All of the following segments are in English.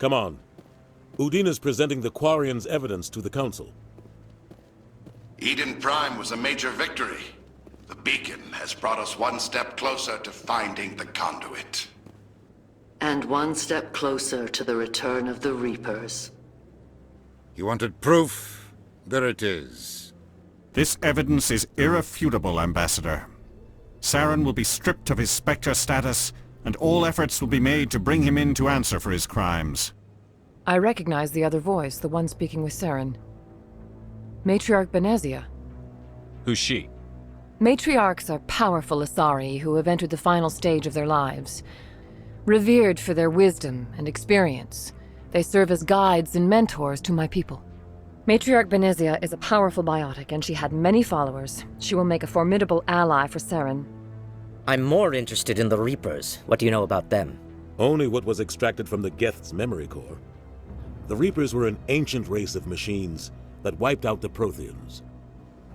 Come on. Udina's presenting the Quarians' evidence to the Council. Eden Prime was a major victory. The beacon has brought us one step closer to finding the conduit. And one step closer to the return of the Reapers. You wanted proof? There it is. This evidence is irrefutable, Ambassador. Saren will be stripped of his Spectre status, and all efforts will be made to bring him in to answer for his crimes. I recognize the other voice, the one speaking with Saren. Matriarch Benezia. Who's she? Matriarchs are powerful Asari who have entered the final stage of their lives. Revered for their wisdom and experience, they serve as guides and mentors to my people. Matriarch Benezia is a powerful biotic, and she had many followers. She will make a formidable ally for Saren. I'm more interested in the Reapers. What do you know about them? Only what was extracted from the Geth's memory core. The Reapers were an ancient race of machines that wiped out the Protheans.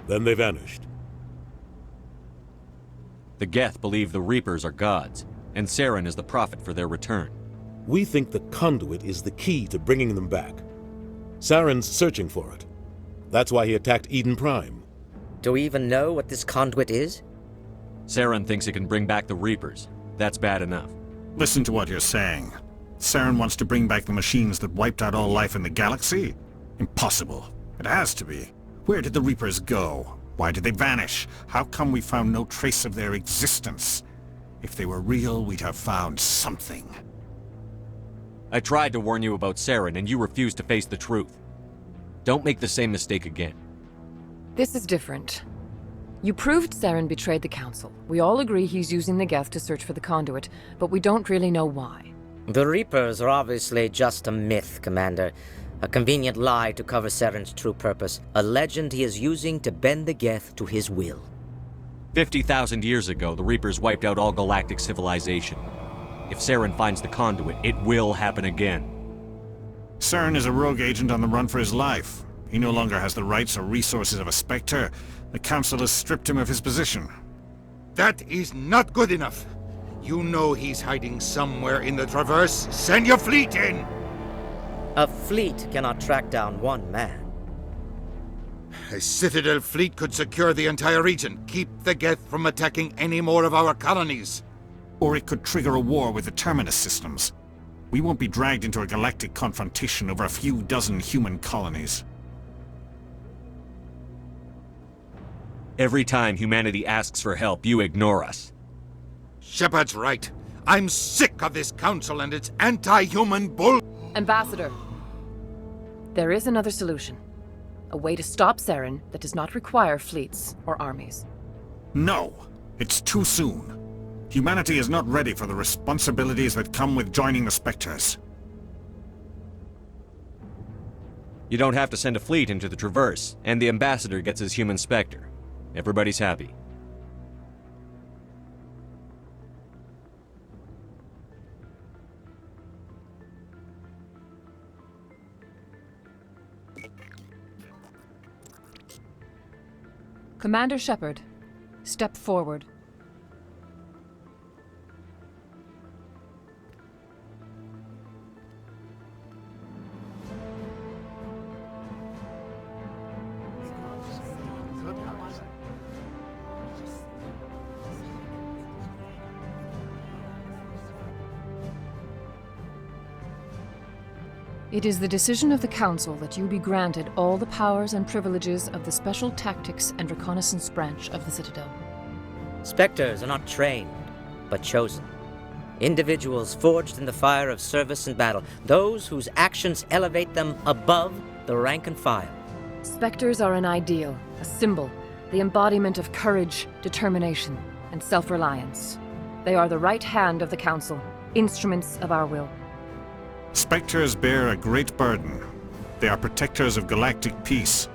Then they vanished. The Geth believe the Reapers are gods, and Saren is the prophet for their return. We think the conduit is the key to bringing them back. Saren's searching for it. That's why he attacked Eden Prime. Do we even know what this conduit is? Saren thinks it can bring back the Reapers. That's bad enough. Listen to what you're saying. Saren wants to bring back the machines that wiped out all life in the galaxy? Impossible. It has to be. Where did the Reapers go? Why did they vanish? How come we found no trace of their existence? If they were real, we'd have found something. I tried to warn you about Saren, and you refused to face the truth. Don't make the same mistake again. This is different. You proved Saren betrayed the Council. We all agree he's using the Geth to search for the conduit, but we don't really know why. The Reapers are obviously just a myth, Commander. A convenient lie to cover Saren's true purpose. A legend he is using to bend the Geth to his will. 50,000 years ago, the Reapers wiped out all galactic civilization. If Saren finds the conduit, it will happen again. Saren is a rogue agent on the run for his life. He no longer has the rights or resources of a Spectre. The Council has stripped him of his position. That is not good enough. You know he's hiding somewhere in the Traverse. Send your fleet in! A fleet cannot track down one man. A Citadel fleet could secure the entire region, keep the Geth from attacking any more of our colonies. Or it could trigger a war with the Terminus systems. We won't be dragged into a galactic confrontation over a few dozen human colonies. Every time humanity asks for help, you ignore us. Shepard's right. I'm sick of this council and its anti-human bull... Ambassador, there is another solution. A way to stop Saren that does not require fleets or armies. No! It's too soon. Humanity is not ready for the responsibilities that come with joining the Spectres. You don't have to send a fleet into the Traverse, and the Ambassador gets his human Spectre. Everybody's happy. Commander Shepard, step forward. It is the decision of the Council that you be granted all the powers and privileges of the Special Tactics and Reconnaissance Branch of the Citadel. Spectres are not trained, but chosen. Individuals forged in the fire of service and battle, those whose actions elevate them above the rank and file. Spectres are an ideal, a symbol, the embodiment of courage, determination, and self-reliance. They are the right hand of the Council, instruments of our will. Spectres bear a great burden. They are protectors of galactic peace,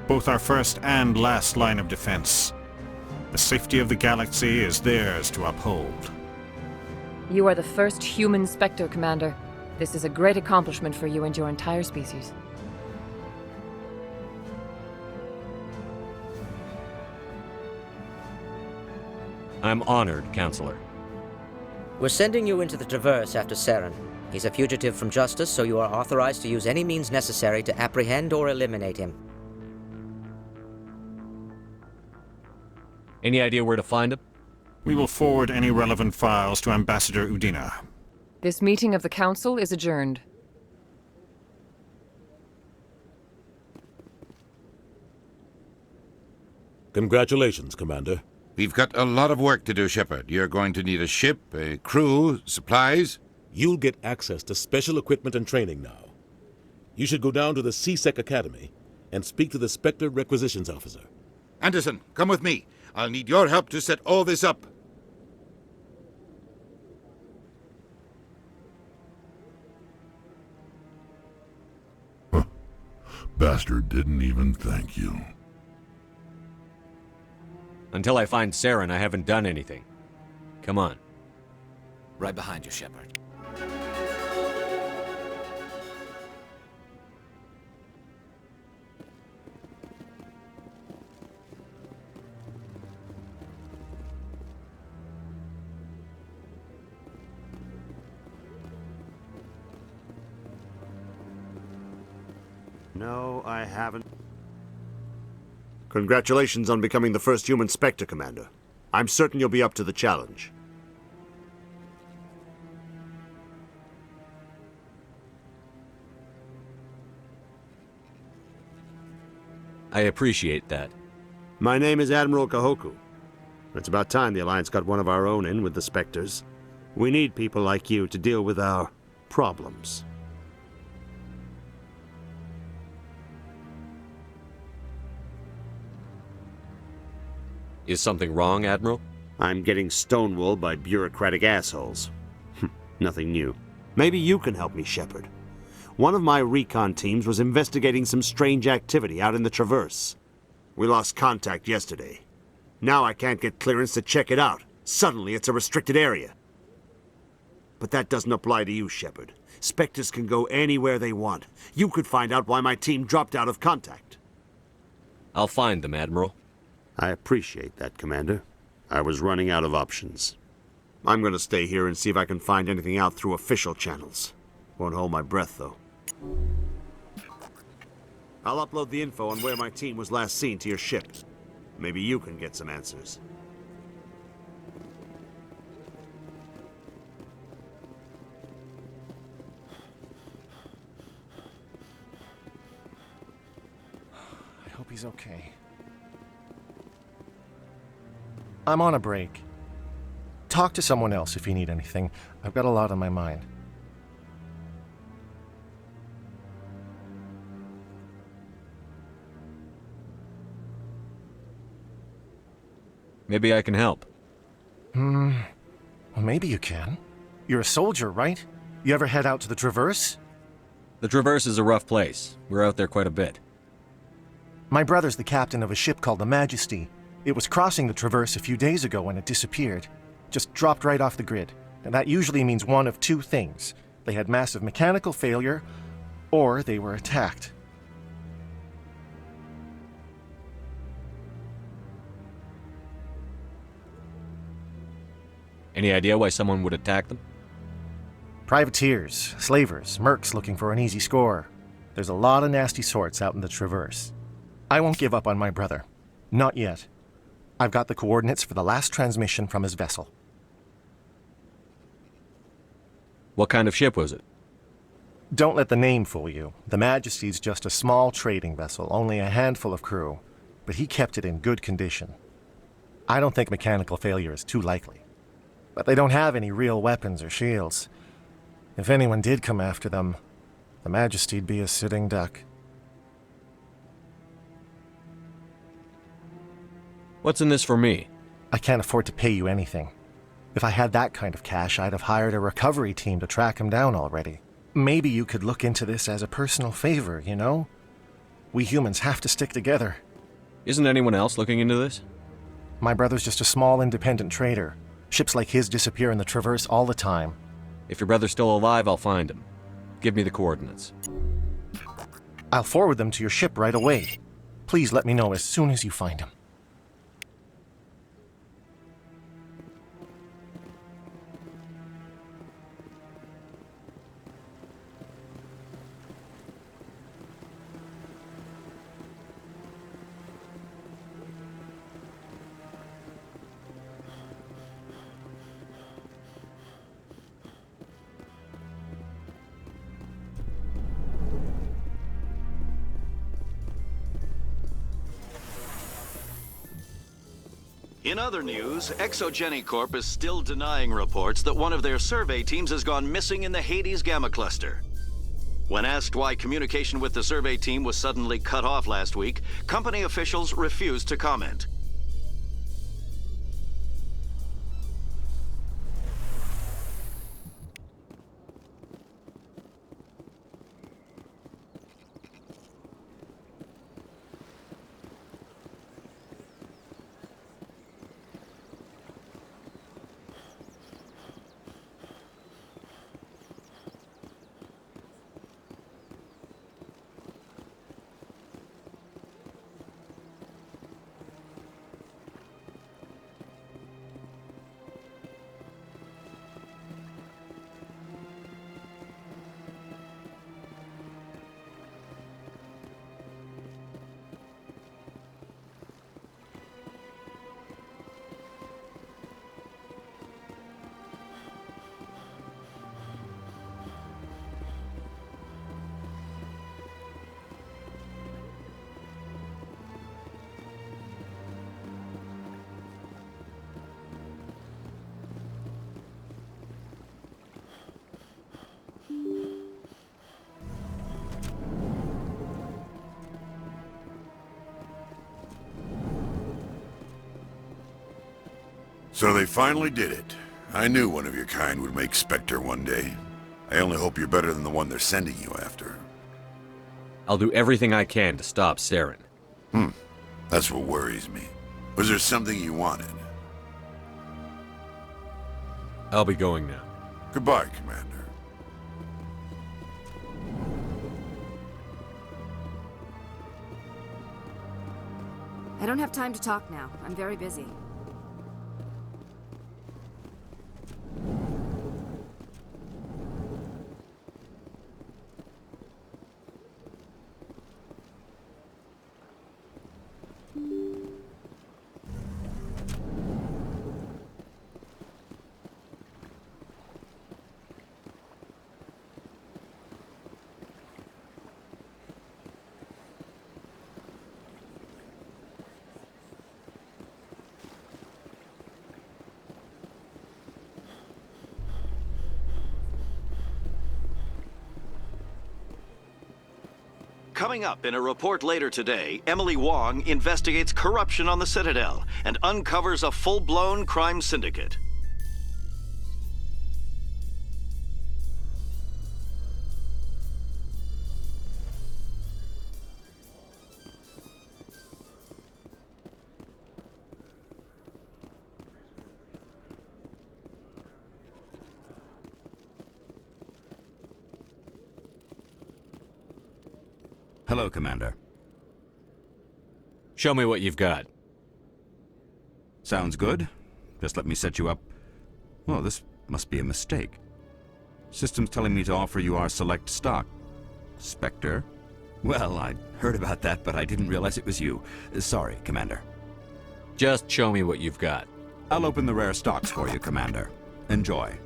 both our first and last line of defense. The safety of the galaxy is theirs to uphold. You are the first human Spectre, Commander. This is a great accomplishment for you and your entire species. I'm honored, Counselor. We're sending you into the Traverse after Saren. He's a fugitive from justice, so you are authorized to use any means necessary to apprehend or eliminate him. Any idea where to find him? We will forward any relevant files to Ambassador Udina. This meeting of the Council is adjourned. Congratulations, Commander. We've got a lot of work to do, Shepard. You're going to need a ship, a crew, supplies. You'll get access to special equipment and training now. You should go down to the C-Sec Academy and speak to the Spectre Requisitions Officer. Anderson, come with me. I'll need your help to set all this up. Bastard didn't even thank you. Until I find Saren, I haven't done anything. Come on. Right behind you, Shepard. No, I haven't. Congratulations on becoming the first human Spectre, Commander. I'm certain you'll be up to the challenge. I appreciate that. My name is Admiral Kahoku. It's about time the Alliance got one of our own in with the Spectres. We need people like you to deal with our problems. Is something wrong, Admiral? I'm getting stonewalled by bureaucratic assholes. Nothing new. Maybe you can help me, Shepard. One of my recon teams was investigating some strange activity out in the Traverse. We lost contact yesterday. Now I can't get clearance to check it out. Suddenly it's a restricted area. But that doesn't apply to you, Shepard. Spectres can go anywhere they want. You could find out why my team dropped out of contact. I'll find them, Admiral. I appreciate that, Commander. I was running out of options. I'm going to stay here and see if I can find anything out through official channels. Won't hold my breath, though. I'll upload the info on where my team was last seen to your ship. Maybe you can get some answers. I hope he's okay. I'm on a break. Talk to someone else if you need anything. I've got a lot on my mind. Maybe I can help. Well, maybe you can. You're a soldier, right? You ever head out to the Traverse? The Traverse is a rough place. We're out there quite a bit. My brother's the captain of a ship called the Majesty. It was crossing the Traverse a few days ago when it disappeared. Just dropped right off the grid. And that usually means one of two things. They had massive mechanical failure, or they were attacked. Any idea why someone would attack them? Privateers, slavers, mercs looking for an easy score. There's a lot of nasty sorts out in the Traverse. I won't give up on my brother. Not yet. I've got the coordinates for the last transmission from his vessel. What kind of ship was it? Don't let the name fool you. The Majesty's just a small trading vessel, only a handful of crew. But he kept it in good condition. I don't think mechanical failure is too likely. But they don't have any real weapons or shields. If anyone did come after them, the Majesty'd be a sitting duck. What's in this for me? I can't afford to pay you anything. If I had that kind of cash, I'd have hired a recovery team to track him down already. Maybe you could look into this as a personal favor, you know? We humans have to stick together. Isn't anyone else looking into this? My brother's just a small independent trader. Ships like his disappear in the Traverse all the time. If your brother's still alive, I'll find him. Give me the coordinates. I'll forward them to your ship right away. Please let me know as soon as you find him. In other news, Exogeny Corp is still denying reports that one of their survey teams has gone missing in the Hades Gamma Cluster. When asked why communication with the survey team was suddenly cut off last week, company officials refused to comment. So they finally did it. I knew one of your kind would make Spectre one day. I only hope you're better than the one they're sending you after. I'll do everything I can to stop Saren. That's what worries me. Was there something you wanted? I'll be going now. Goodbye, Commander. I don't have time to talk now. I'm very busy. Coming up in a report later today, Emily Wong investigates corruption on the Citadel and uncovers a full-blown crime syndicate. Hello, Commander. Show me what you've got. Sounds good. Just let me set you up. Oh, this must be a mistake. System's telling me to offer you our select stock. Spectre? Well, I'd heard about that, but I didn't realize it was you. Sorry, Commander. Just show me what you've got. I'll open the rare stocks for you, Commander. Enjoy.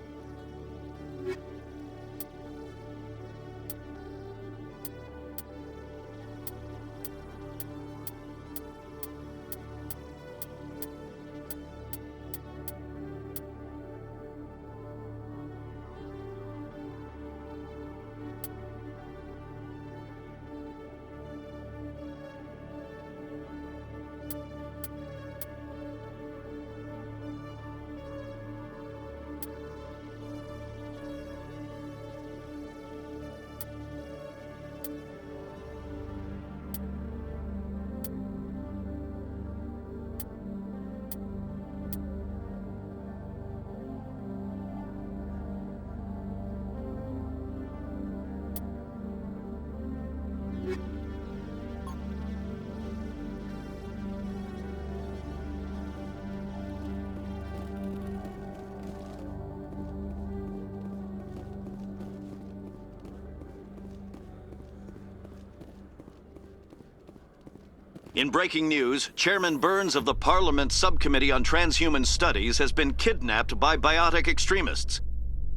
In breaking news, Chairman Burns of the Parliament Subcommittee on Transhuman Studies has been kidnapped by biotic extremists.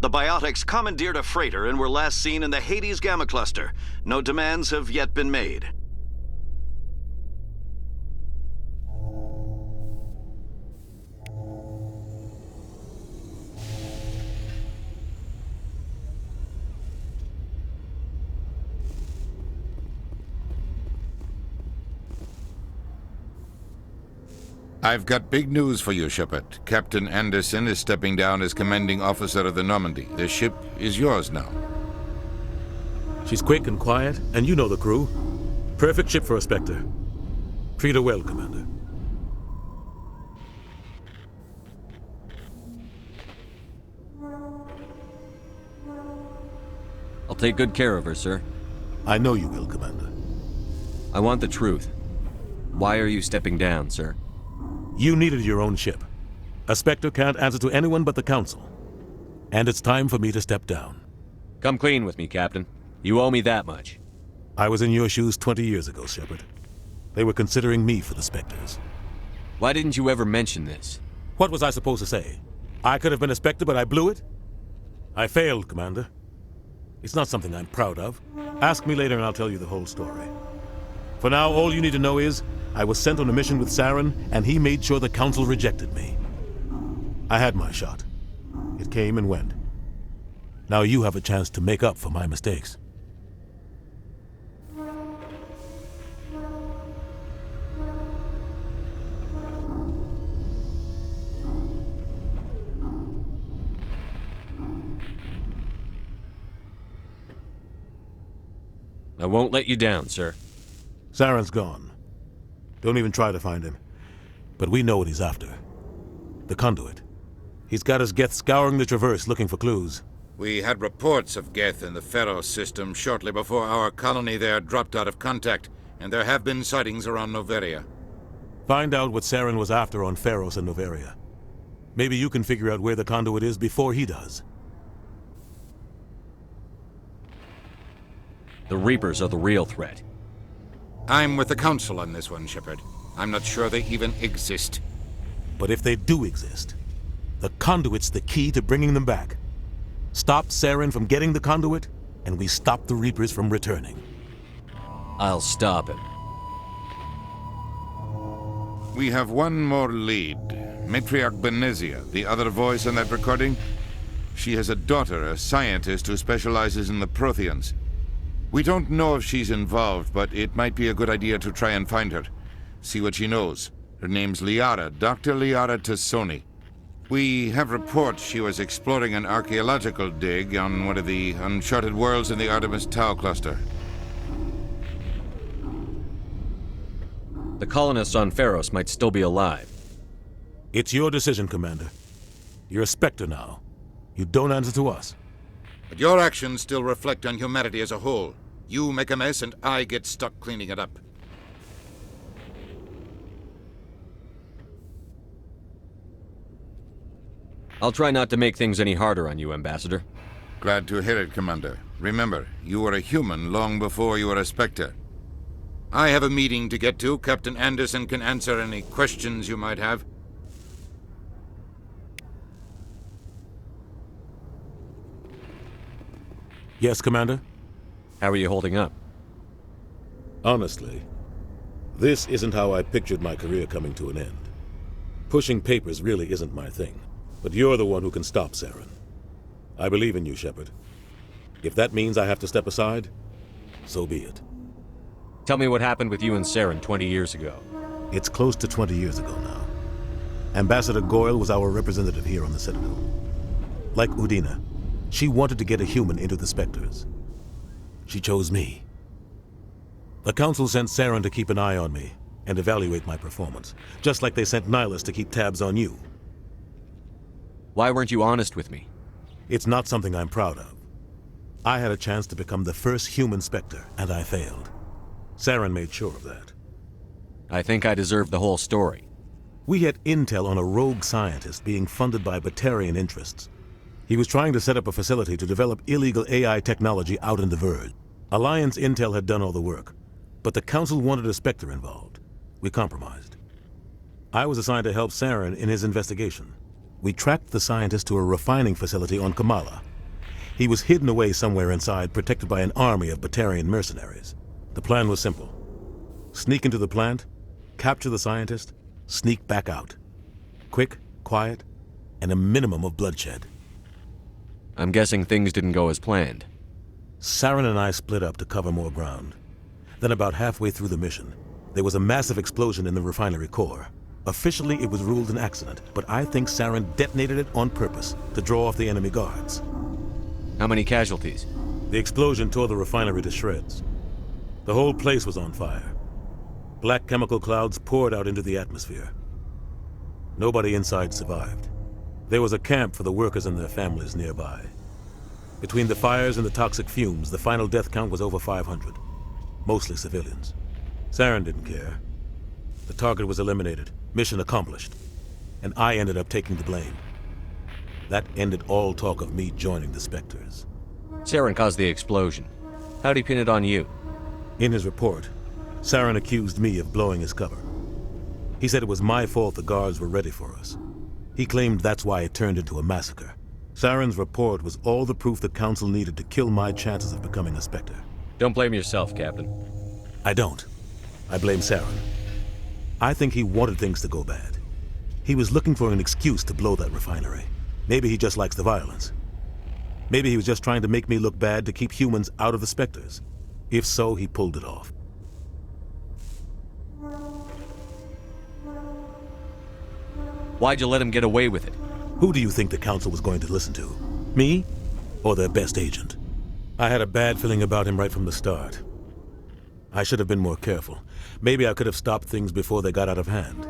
The biotics commandeered a freighter and were last seen in the Hades Gamma Cluster. No demands have yet been made. I've got big news for you, Shepard. Captain Anderson is stepping down as commanding officer of the Normandy. The ship is yours now. She's quick and quiet, and you know the crew. Perfect ship for a Spectre. Treat her well, Commander. I'll take good care of her, sir. I know you will, Commander. I want the truth. Why are you stepping down, sir? You needed your own ship. A Spectre can't answer to anyone but the Council. And it's time for me to step down. Come clean with me, Captain. You owe me that much. I was in your shoes 20 years ago, Shepard. They were considering me for the Spectres. Why didn't you ever mention this? What was I supposed to say? I could have been a Spectre, but I blew it? I failed, Commander. It's not something I'm proud of. Ask me later and I'll tell you the whole story. For now, all you need to know is, I was sent on a mission with Saren, and he made sure the Council rejected me. I had my shot. It came and went. Now you have a chance to make up for my mistakes. I won't let you down, sir. Saren's gone. Don't even try to find him. But we know what he's after. The Conduit. He's got his Geth scouring the Traverse looking for clues. We had reports of Geth in the Pharaoh system shortly before our colony there dropped out of contact, and there have been sightings around Noveria. Find out what Saren was after on Pharos and Noveria. Maybe you can figure out where the Conduit is before he does. The Reapers are the real threat. I'm with the Council on this one, Shepard. I'm not sure they even exist. But if they do exist, the Conduit's the key to bringing them back. Stop Saren from getting the Conduit, and we stop the Reapers from returning. I'll stop him. We have one more lead. Matriarch Benezia, the other voice on that recording. She has a daughter, a scientist who specializes in the Protheans. We don't know if she's involved, but it might be a good idea to try and find her. See what she knows. Her name's Liara, Dr. Liara Tassoni. We have reports she was exploring an archaeological dig on one of the uncharted worlds in the Artemis Tau cluster. The colonists on Pharos might still be alive. It's your decision, Commander. You're a Spectre now. You don't answer to us. But your actions still reflect on humanity as a whole. You make a mess and I get stuck cleaning it up. I'll try not to make things any harder on you, Ambassador. Glad to hear it, Commander. Remember, you were a human long before you were a Spectre. I have a meeting to get to. Captain Anderson can answer any questions you might have. Yes, Commander? How are you holding up? Honestly, this isn't how I pictured my career coming to an end. Pushing papers really isn't my thing, but you're the one who can stop Saren. I believe in you, Shepard. If that means I have to step aside, so be it. Tell me what happened with you and Saren 20 years ago. It's close to 20 years ago now. Ambassador Goyle was our representative here on the Citadel. Like Udina, she wanted to get a human into the Spectres. She chose me. The Council sent Saren to keep an eye on me and evaluate my performance, just like they sent Nihilus to keep tabs on you. Why weren't you honest with me? It's not something I'm proud of. I had a chance to become the first human Spectre, and I failed. Saren made sure of that. I think I deserve the whole story. We had intel on a rogue scientist being funded by Batarian interests. He was trying to set up a facility to develop illegal AI technology out in the Verge. Alliance intel had done all the work, but the Council wanted a Spectre involved. We compromised. I was assigned to help Saren in his investigation. We tracked the scientist to a refining facility on Kamala. He was hidden away somewhere inside, protected by an army of Batarian mercenaries. The plan was simple. Sneak into the plant, capture the scientist, sneak back out. Quick, quiet, and a minimum of bloodshed. I'm guessing things didn't go as planned. Saren and I split up to cover more ground. Then about halfway through the mission, there was a massive explosion in the refinery core. Officially, it was ruled an accident, but I think Saren detonated it on purpose to draw off the enemy guards. How many casualties? The explosion tore the refinery to shreds. The whole place was on fire. Black chemical clouds poured out into the atmosphere. Nobody inside survived. There was a camp for the workers and their families nearby. Between the fires and the toxic fumes, the final death count was over 500. Mostly civilians. Saren didn't care. The target was eliminated, mission accomplished, and I ended up taking the blame. That ended all talk of me joining the Spectres. Saren caused the explosion. How'd he pin it on you? In his report, Saren accused me of blowing his cover. He said it was my fault the guards were ready for us. He claimed that's why it turned into a massacre. Saren's report was all the proof the Council needed to kill my chances of becoming a Spectre. Don't blame yourself, Captain. I don't. I blame Saren. I think he wanted things to go bad. He was looking for an excuse to blow that refinery. Maybe he just likes the violence. Maybe he was just trying to make me look bad to keep humans out of the Spectres. If so, he pulled it off. Why'd you let him get away with it? Who do you think the Council was going to listen to? Me? Or their best agent? I had a bad feeling about him right from the start. I should have been more careful. Maybe I could have stopped things before they got out of hand.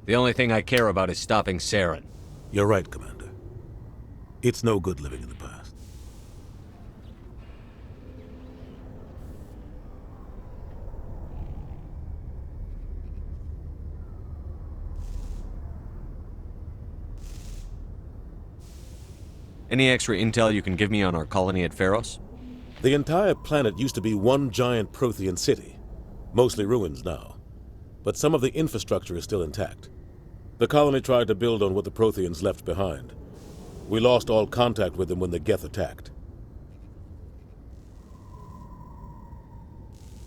The only thing I care about is stopping Saren. You're right, Commander. It's no good living in the past. Any extra intel you can give me on our colony at Pharos? The entire planet used to be one giant Prothean city. Mostly ruins now. But some of the infrastructure is still intact. The colony tried to build on what the Protheans left behind. We lost all contact with them when the Geth attacked.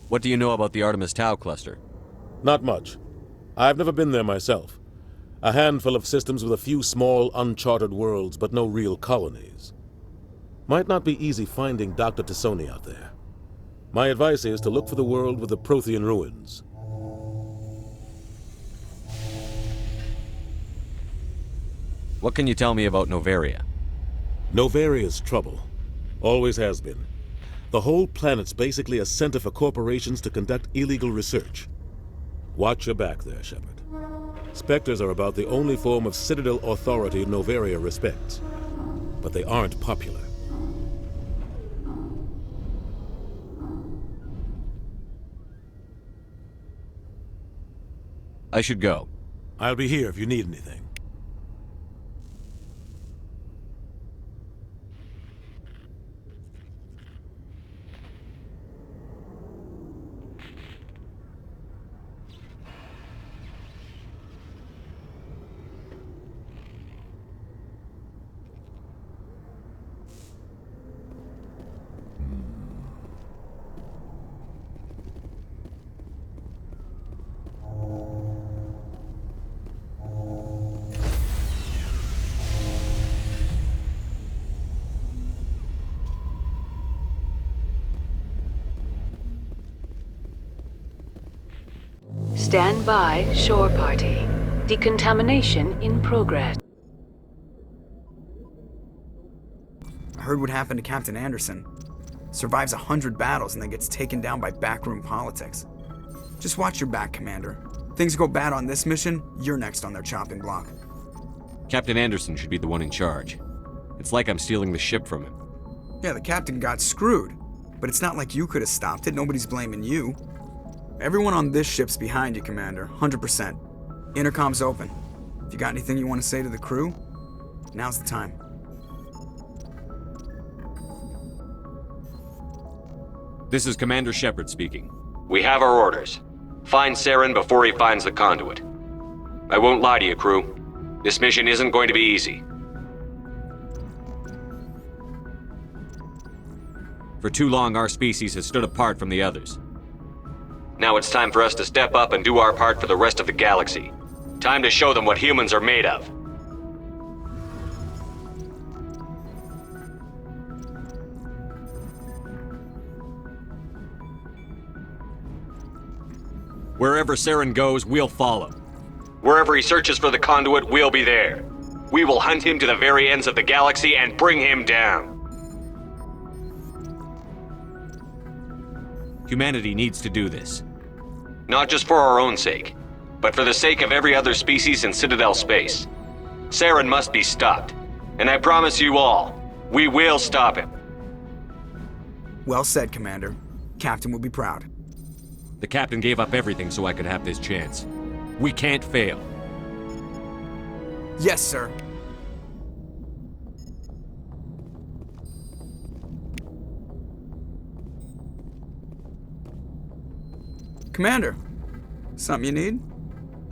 What do you know about the Artemis Tau cluster? Not much. I've never been there myself. A handful of systems with a few small, uncharted worlds, but no real colonies. Might not be easy finding Dr. T'Soni out there. My advice is to look for the world with the Prothean ruins. What can you tell me about Noveria? Novaria's trouble. Always has been. The whole planet's basically a center for corporations to conduct illegal research. Watch your back there, Shepard. Spectres are about the only form of Citadel authority Noveria respects. But they aren't popular. I should go. I'll be here if you need anything. Stand by, shore party. Decontamination in progress. I heard what happened to Captain Anderson. Survives 100 battles and then gets taken down by backroom politics. Just watch your back, Commander. Things go bad on this mission, you're next on their chopping block. Captain Anderson should be the one in charge. It's like I'm stealing the ship from him. Yeah, the captain got screwed. But it's not like you could have stopped it. Nobody's blaming you. Everyone on this ship's behind you, Commander. 100%. Intercom's open. If you got anything you want to say to the crew, now's the time. This is Commander Shepard speaking. We have our orders. Find Saren before he finds the conduit. I won't lie to you, crew. This mission isn't going to be easy. For too long, our species has stood apart from the others. Now it's time for us to step up and do our part for the rest of the galaxy. Time to show them what humans are made of. Wherever Saren goes, we'll follow. Wherever he searches for the conduit, we'll be there. We will hunt him to the very ends of the galaxy and bring him down. Humanity needs to do this. Not just for our own sake, but for the sake of every other species in Citadel space. Saren must be stopped. And I promise you all, we will stop him. Well said, Commander. Captain will be proud. The captain gave up everything so I could have this chance. We can't fail. Yes, sir. Commander, something you need?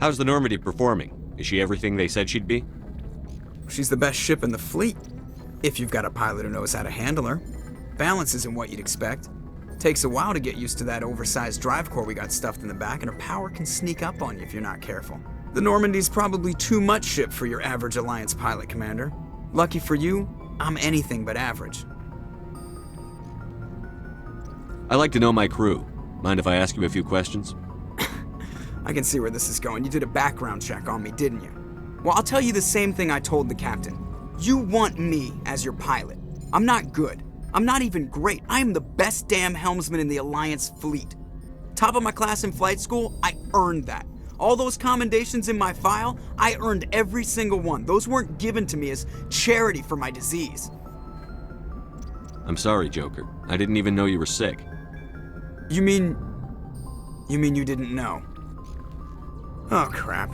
How's the Normandy performing? Is she everything they said she'd be? She's the best ship in the fleet. If you've got a pilot who knows how to handle her. Balance isn't what you'd expect. Takes a while to get used to that oversized drive core we got stuffed in the back, and her power can sneak up on you if you're not careful. The Normandy's probably too much ship for your average Alliance pilot, Commander. Lucky for you, I'm anything but average. I like to know my crew. Mind if I ask you a few questions? I can see where this is going. You did a background check on me, didn't you? Well, I'll tell you the same thing I told the captain. You want me as your pilot. I'm not good. I'm not even great. I am the best damn helmsman in the Alliance fleet. Top of my class in flight school, I earned that. All those commendations in my file, I earned every single one. Those weren't given to me as charity for my disease. I'm sorry, Joker. I didn't even know you were sick. You mean you didn't know? Oh, crap.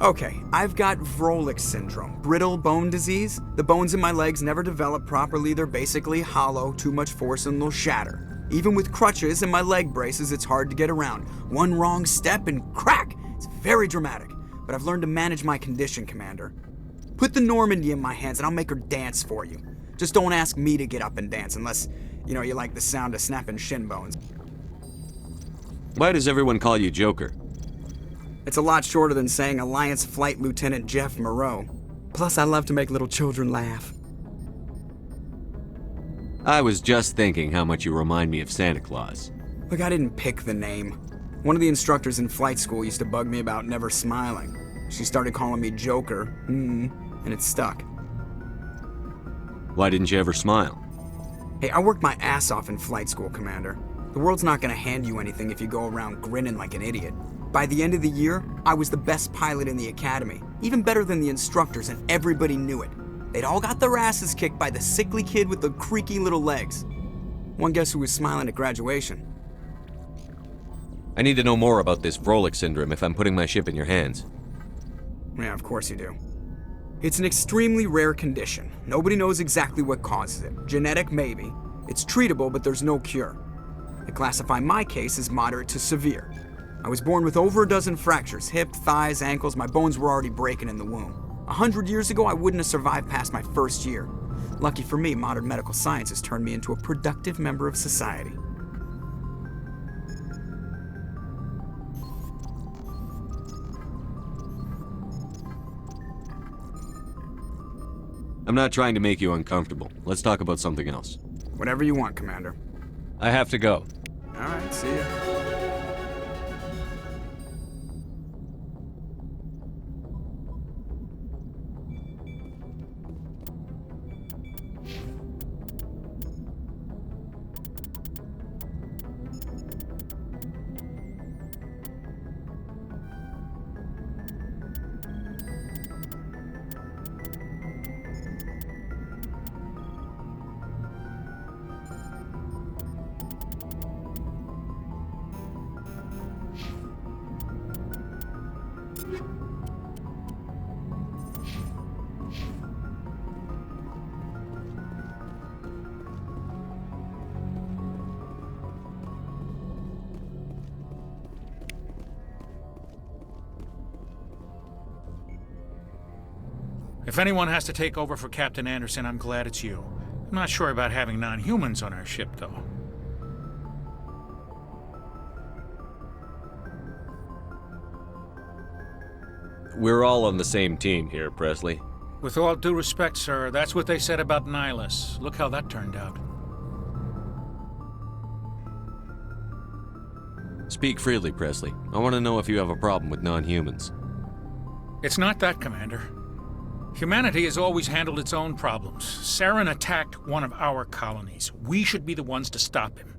Okay, I've got Vrolik syndrome, brittle bone disease. The bones in my legs never develop properly. They're basically hollow, too much force and they'll shatter. Even with crutches and my leg braces, it's hard to get around. One wrong step and crack! It's very dramatic, but I've learned to manage my condition, Commander. Put the Normandy in my hands and I'll make her dance for you. Just don't ask me to get up and dance unless, you like the sound of snapping shin bones. Why does everyone call you Joker? It's a lot shorter than saying Alliance Flight Lieutenant Jeff Moreau. Plus, I love to make little children laugh. I was just thinking how much you remind me of Santa Claus. Look, I didn't pick the name. One of the instructors in flight school used to bug me about never smiling. She started calling me Joker, and it stuck. Why didn't you ever smile? Hey, I worked my ass off in flight school, Commander. The world's not gonna hand you anything if you go around grinning like an idiot. By the end of the year, I was the best pilot in the academy, even better than the instructors, and everybody knew it. They'd all got their asses kicked by the sickly kid with the creaky little legs. One guess who was smiling at graduation? I need to know more about this Vrolik syndrome if I'm putting my ship in your hands. Yeah, of course you do. It's an extremely rare condition. Nobody knows exactly what causes it. Genetic, maybe. It's treatable, but there's no cure. I classify my case as moderate to severe. I was born with over a dozen fractures, hip, thighs, ankles. My bones were already breaking in the womb. 100 years ago, I wouldn't have survived past my first year. Lucky for me, modern medical science has turned me into a productive member of society. I'm not trying to make you uncomfortable. Let's talk about something else. Whatever you want, Commander. I have to go. All right, see ya. If anyone has to take over for Captain Anderson, I'm glad it's you. I'm not sure about having non-humans on our ship, though. we're all on the same team here, Presley. With all due respect, sir, that's what they said about Nihilus. Look how that turned out. Speak freely, Presley. I want to know if you have a problem with non-humans. It's not that, Commander. Humanity has always handled its own problems. Saren attacked one of our colonies. We should be the ones to stop him.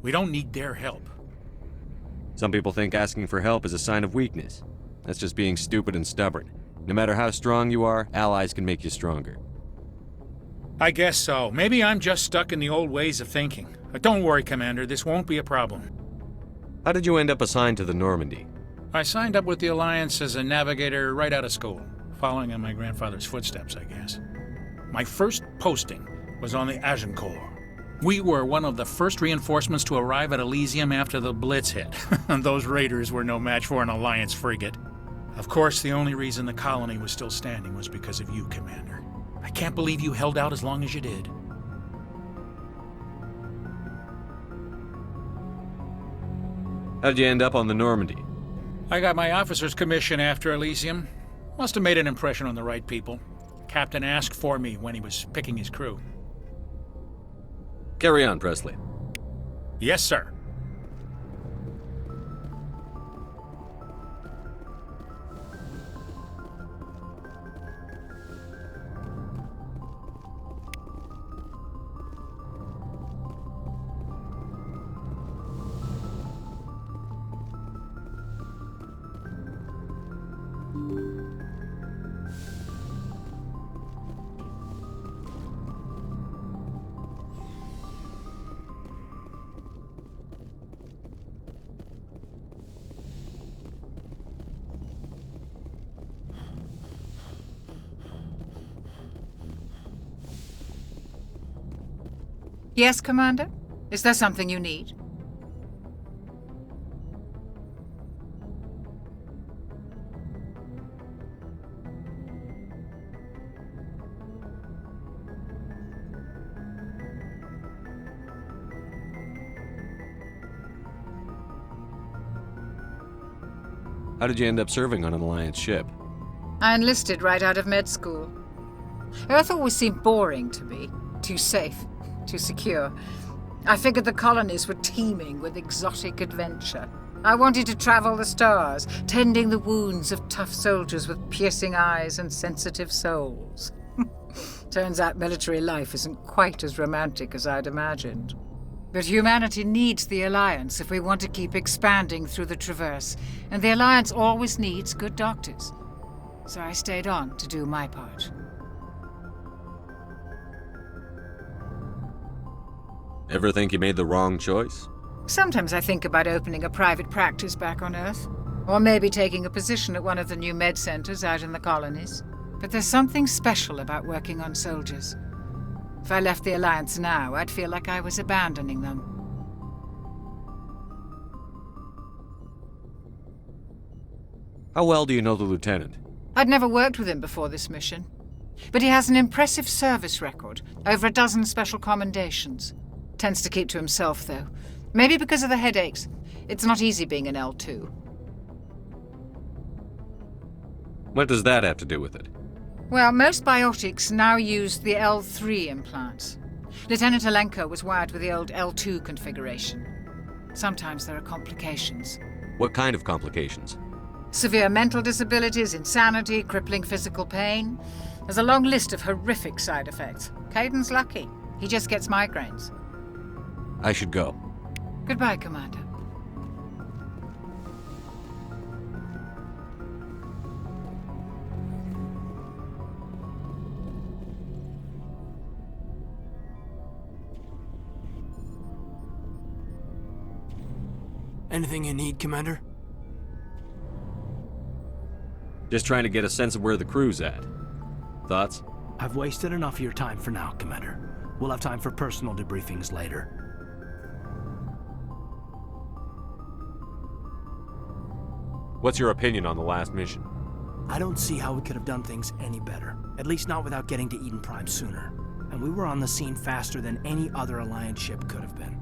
We don't need their help. Some people think asking for help is a sign of weakness. That's just being stupid and stubborn. No matter how strong you are, allies can make you stronger. I guess so. Maybe I'm just stuck in the old ways of thinking. But don't worry, Commander. This won't be a problem. How did you end up assigned to the Normandy? I signed up with the Alliance as a navigator right out of school, following in my grandfather's footsteps, I guess. My first posting was on the Agincourt. We were one of the first reinforcements to arrive at Elysium after the Blitz hit. Those raiders were no match for an Alliance frigate. Of course, the only reason the colony was still standing was because of you, Commander. I can't believe you held out as long as you did. How did you end up on the Normandy? I got my officer's commission after Elysium. Must have made an impression on the right people. Captain asked for me when he was picking his crew. Carry on, Presley. Yes, sir. Yes, Commander? Is there something you need? How did you end up serving on an Alliance ship? I enlisted right out of med school. Earth always seemed boring to me. Too safe. Too secure. I figured the colonies were teeming with exotic adventure. I wanted to travel the stars, tending the wounds of tough soldiers with piercing eyes and sensitive souls. Turns out military life isn't quite as romantic as I'd imagined. But humanity needs the Alliance if we want to keep expanding through the Traverse, and the Alliance always needs good doctors. So I stayed on to do my part. Ever think you made the wrong choice? Sometimes I think about opening a private practice back on Earth, or maybe taking a position at one of the new med centers out in the colonies. But there's something special about working on soldiers. If I left the Alliance now, I'd feel like I was abandoning them. How well do you know the Lieutenant? I'd never worked with him before this mission. But he has an impressive service record, over a dozen special commendations. Tends to keep to himself, though. Maybe because of the headaches. It's not easy being an L2. What does that have to do with it? Well, most biotics now use the L3 implants. Lieutenant Alenko was wired with the old L2 configuration. Sometimes there are complications. What kind of complications? Severe mental disabilities, insanity, crippling physical pain. There's a long list of horrific side effects. Caden's lucky. He just gets migraines. I should go. Goodbye, Commander. Anything you need, Commander? Just trying to get a sense of where the crew's at. Thoughts? I've wasted enough of your time for now, Commander. We'll have time for personal debriefings later. What's your opinion on the last mission? I don't see how we could have done things any better. At least not without getting to Eden Prime sooner. And we were on the scene faster than any other Alliance ship could have been.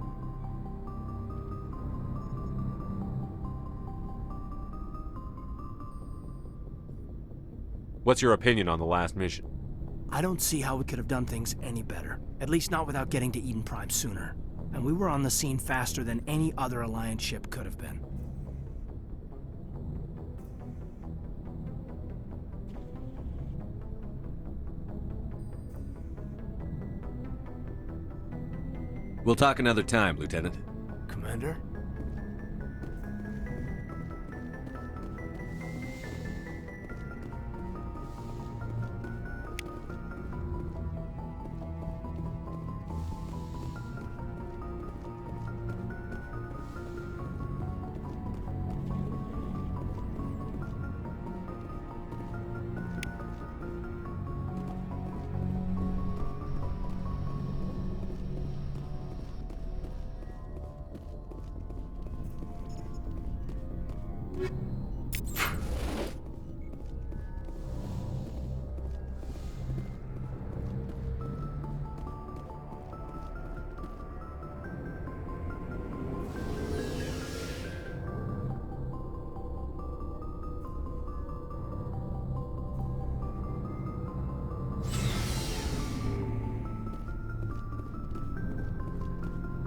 What's your opinion on the last mission? I don't see how we could have done things any better. At least not without getting to Eden Prime sooner. And we were on the scene faster than any other Alliance ship could have been. We'll talk another time, Lieutenant. Commander?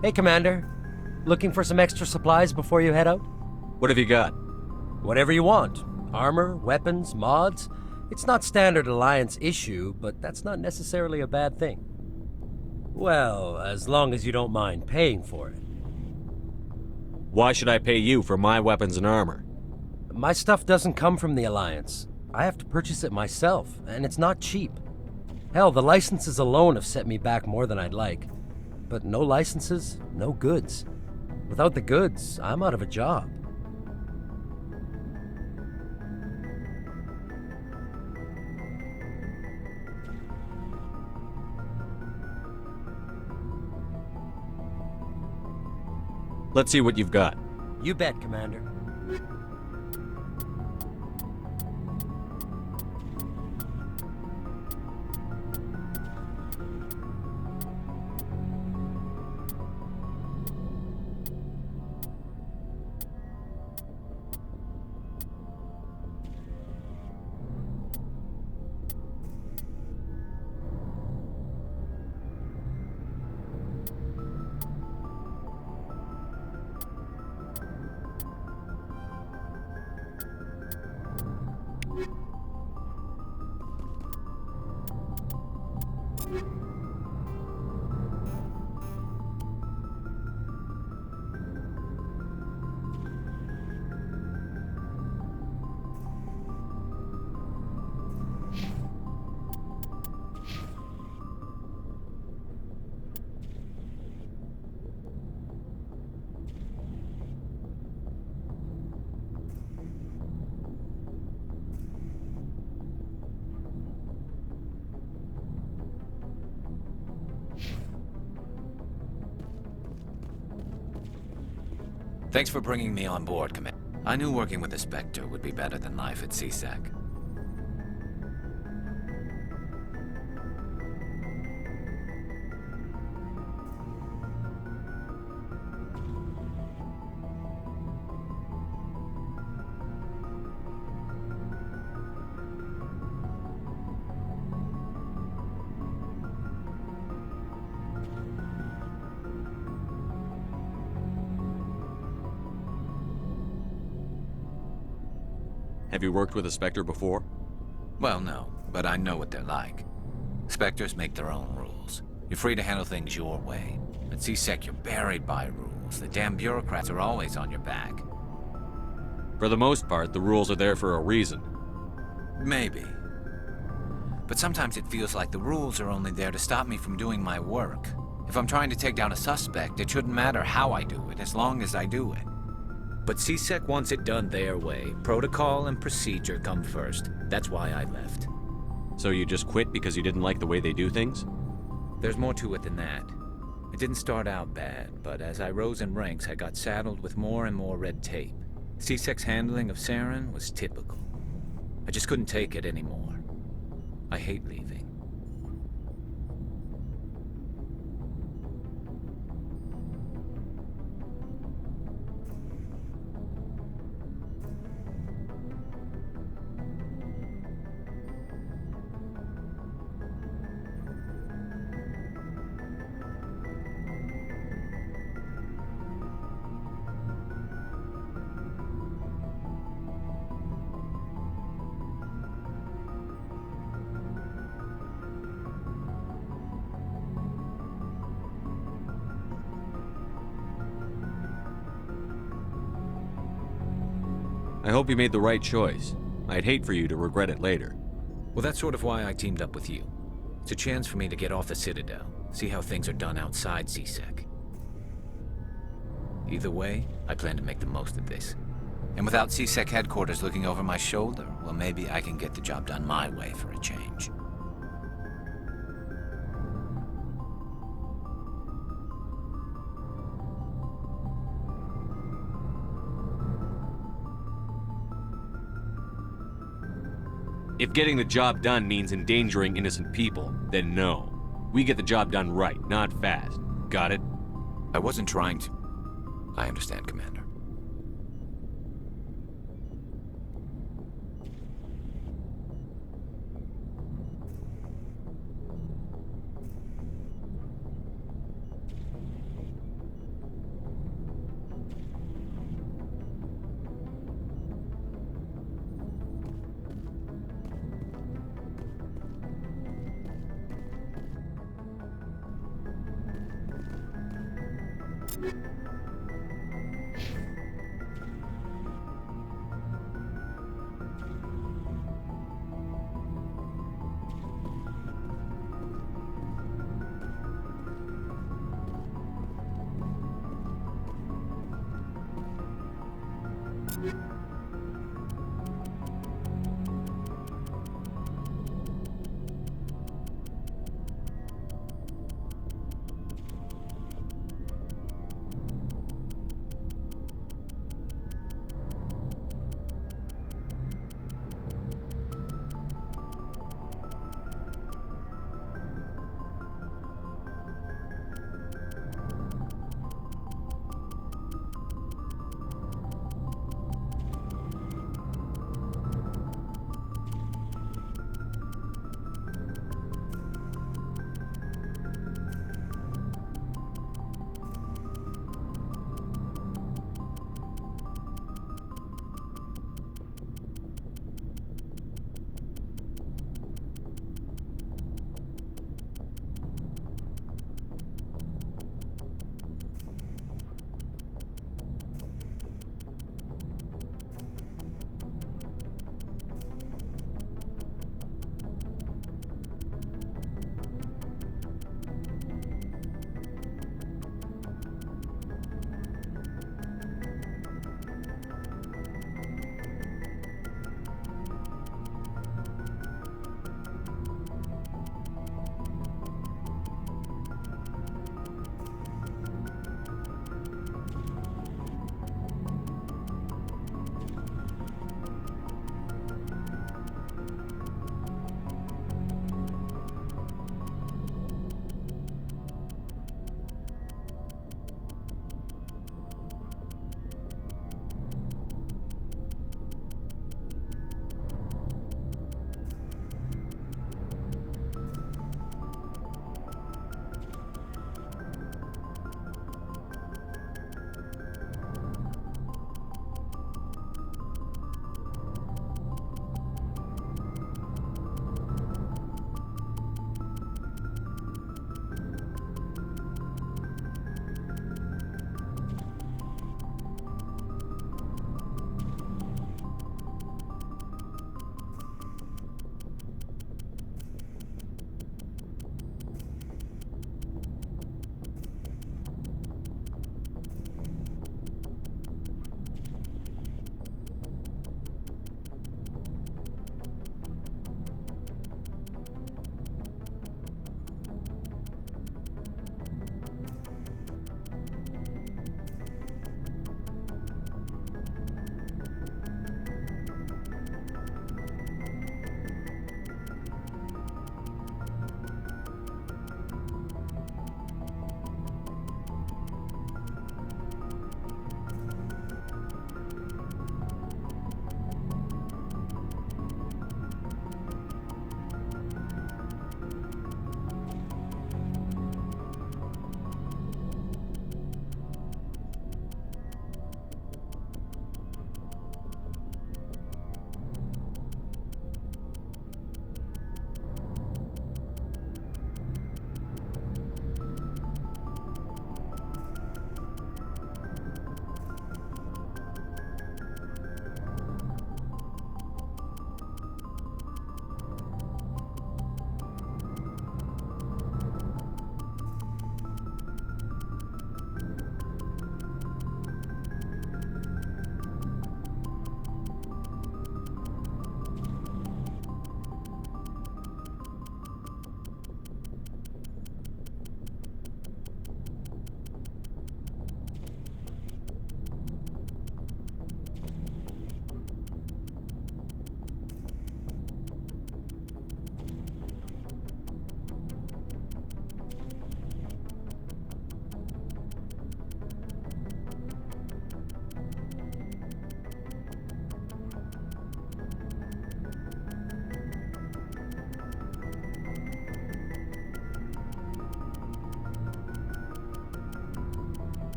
Hey, Commander. Looking for some extra supplies before you head out? What have you got? Whatever you want. Armor, weapons, mods. It's not standard Alliance issue, but that's not necessarily a bad thing. Well, as long as you don't mind paying for it. Why should I pay you for my weapons and armor? My stuff doesn't come from the Alliance. I have to purchase it myself, and it's not cheap. Hell, the licenses alone have set me back more than I'd like. But no licenses, no goods. Without the goods, I'm out of a job. Let's see what you've got. You bet, Commander. Thanks for bringing me on board, Commander. I knew working with the Spectre would be better than life at CSEC. Have you worked with a Spectre before? Well, no, but I know what they're like. Spectres make their own rules. You're free to handle things your way. At CSEC, you're buried by rules. The damn bureaucrats are always on your back. For the most part, the rules are there for a reason. Maybe. But sometimes it feels like the rules are only there to stop me from doing my work. If I'm trying to take down a suspect, it shouldn't matter how I do it, as long as I do it. But CSEC wants it done their way. Protocol and procedure come first. That's why I left. So you just quit because you didn't like the way they do things? There's more to it than that. It didn't start out bad, but as I rose in ranks, I got saddled with more and more red tape. CSEC's handling of Saren was typical. I just couldn't take it anymore. I hate leaving. I hope you made the right choice. I'd hate for you to regret it later. Well, that's sort of why I teamed up with you. It's a chance for me to get off the Citadel, see how things are done outside CSEC. Either way, I plan to make the most of this. And without CSEC headquarters looking over my shoulder, well, maybe I can get the job done my way for a change. If getting the job done means endangering innocent people, then no. We get the job done right, not fast. Got it? I wasn't trying to. I understand, Commander. you